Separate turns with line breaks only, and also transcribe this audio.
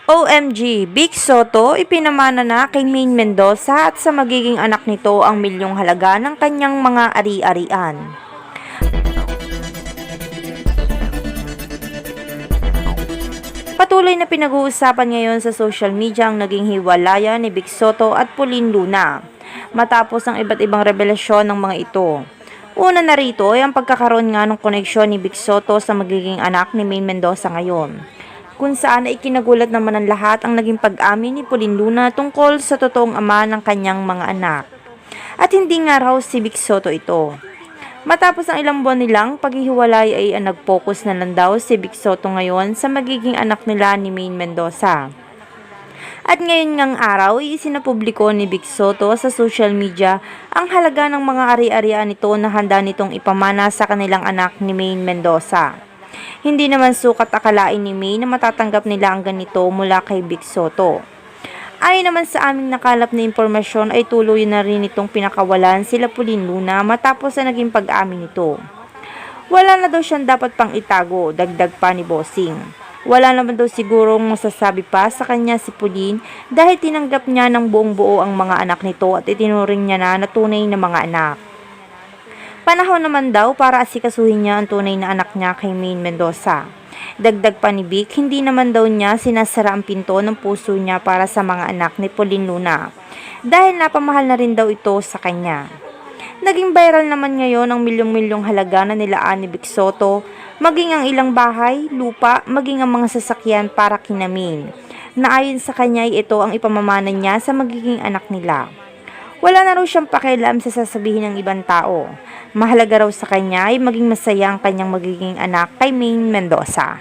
OMG, Vic Soto ipinamana na kay Maine Mendoza at sa magiging anak nito ang milyong halaga ng kanyang mga ari-arian. Patuloy na pinag-uusapan ngayon sa social media ang naging hiwalayan ni Vic Soto at Pauline Luna matapos ang iba't ibang revelasyon ng mga ito. Una na rito ay ang pagkakaroon nga ng koneksyon ni Vic Soto sa magiging anak ni Maine Mendoza ngayon, kung saan ay kinagulat naman ng lahat ang naging pag-amin ni Pauline Luna tungkol sa totoong ama ng kanyang mga anak. At hindi nga raw si Vic Soto ito. Matapos ang ilang buwan nilang paghihiwalay ay nag-focus na lang daw si Vic Soto ngayon sa magiging anak nila ni Maine Mendoza. At ngayon ngang araw ay isinapubliko ni Vic Soto sa social media ang halaga ng mga ari-arian nito na handa nitong ipamana sa kanilang anak ni Maine Mendoza. Hindi naman sukat akalain ni Maine na matatanggap nila ang ganito mula kay Vic Soto. Ayon naman sa aming nakalap na impormasyon ay tuloy na rin itong pinakawalan sila Pauline Luna matapos na naging pag-amin nito. Wala na daw siyang dapat pang itago, dagdag pa ni Bossing. Wala naman daw sigurong masasabi pa sa kanya si Pauline dahil tinanggap niya ng buong buo ang mga anak nito at itinuring niya na tunay na mga anak. Panahon naman daw para asikasuhin niya ang tunay na anak niya kay Maine Mendoza. Dagdag pa ni Vic, hindi naman daw niya sinasara ang pinto ng puso niya para sa mga anak ni Pauline Luna dahil napamahal na rin daw ito sa kanya. Naging viral naman ngayon ang milyong-milyong halaga na nilaan ni Vic Soto, maging ang ilang bahay, lupa, maging ang mga sasakyan para kina Maine, na ayon sa kanya ay ito ang ipamamana niya sa magiging anak nila. Wala na raw siyang pakialam sa sasabihin ng ibang tao. Mahalaga raw sa kanya ay maging masaya ang kanyang magiging anak kay Maine Mendoza.